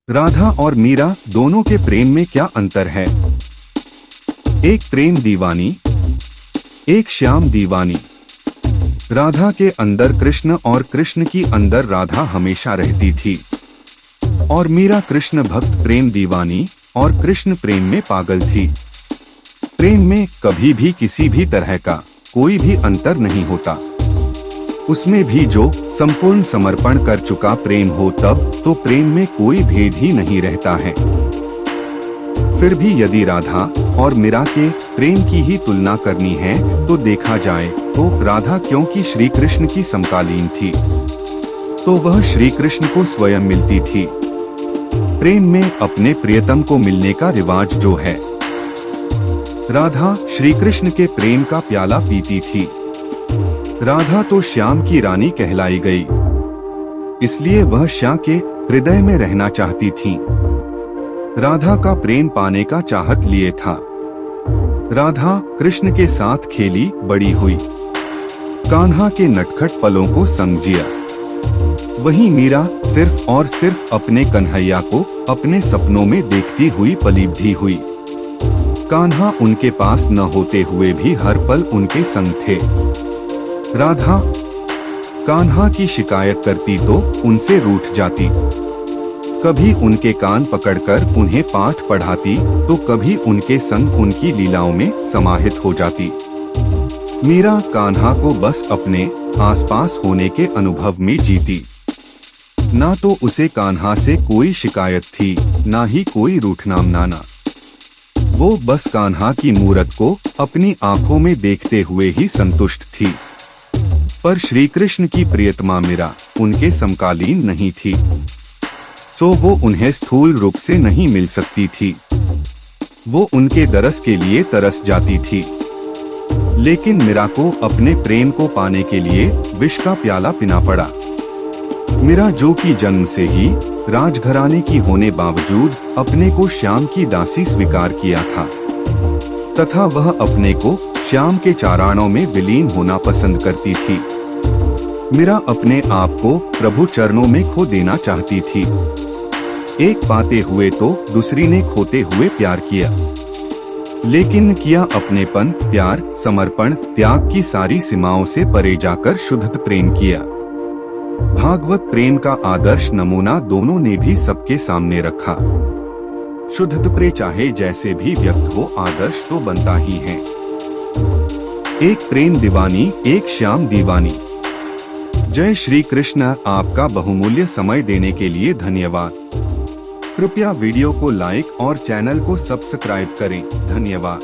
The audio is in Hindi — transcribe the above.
राधा और मीरा दोनों के प्रेम में क्या अंतर है। एक प्रेम दीवानी, एक श्याम दीवानी। राधा के अंदर कृष्ण और कृष्ण की अंदर राधा हमेशा रहती थी। और मीरा कृष्ण भक्त प्रेम दीवानी और कृष्ण प्रेम में पागल थी। प्रेम में कभी भी किसी भी तरह का कोई भी अंतर नहीं होता। उसमें भी जो संपूर्ण समर्पण कर चुका प्रेम हो, तब तो प्रेम में कोई भेद ही नहीं रहता है। फिर भी यदि राधा और मीरा के प्रेम की ही तुलना करनी है तो देखा जाए तो राधा क्योंकि श्री कृष्ण की समकालीन थी, तो वह श्री कृष्ण को स्वयं मिलती थी। प्रेम में अपने प्रियतम को मिलने का रिवाज जो है, राधा श्री कृष्ण के प्रेम का प्याला पीती थी। राधा तो श्याम की रानी कहलाई गई, इसलिए वह श्याम के हृदय में रहना चाहती थी। राधा का प्रेम पाने का चाहत लिए था। राधा कृष्ण के साथ खेली बड़ी हुई, कान्हा के नटखट पलों को संग जिया। वहीं मीरा सिर्फ और सिर्फ अपने कन्हैया को अपने सपनों में देखती हुई पली भी हुई। कान्हा उनके पास न होते हुए भी हर पल उनके संग थे। राधा कान्हा की शिकायत करती तो उनसे रूठ जाती, कभी उनके कान पकड़कर उन्हें पाठ पढ़ाती तो कभी उनके संग उनकी लीलाओं में समाहित हो जाती। मीरा कान्हा को बस अपने आसपास होने के अनुभव में जीती। ना तो उसे कान्हा से कोई शिकायत थी, ना ही कोई रूठना मनाना। वो बस कान्हा की मूरत को अपनी आंखों में देखते हुए ही संतुष्ट थी। पर श्री कृष्ण की प्रियतमा मीरा उनके समकालीन नहीं थी, सो वो उन्हें स्थूल रूप से नहीं मिल सकती थी। वो उनके दरस के लिए तरस जाती थी। लेकिन मीरा को अपने प्रेम को पाने के लिए विष का प्याला पीना पड़ा। मीरा जो कि जन्म से ही राजघराने की होने बावजूद अपने को श्याम की दासी स्वीकार किया था, तथा वह अपने को श्याम के चारणों में विलीन होना पसंद करती थी। मीरा अपने आप को प्रभु चरणों में खो देना चाहती थी। एक पाते हुए तो दूसरी ने खोते हुए प्यार किया, लेकिन किया अपनेपन, प्यार, समर्पण, त्याग की सारी सीमाओं से परे जाकर शुद्ध प्रेम किया। भागवत प्रेम का आदर्श नमूना दोनों ने भी सबके सामने रखा। शुद्ध प्रेम चाहे जैसे भी व्यक्त हो, आदर्श तो बनता ही है। एक प्रेम दीवानी, एक श्याम दीवानी। जय श्री कृष्ण। आपका बहुमूल्य समय देने के लिए धन्यवाद। कृपया वीडियो को लाइक और चैनल को सब्सक्राइब करें। धन्यवाद।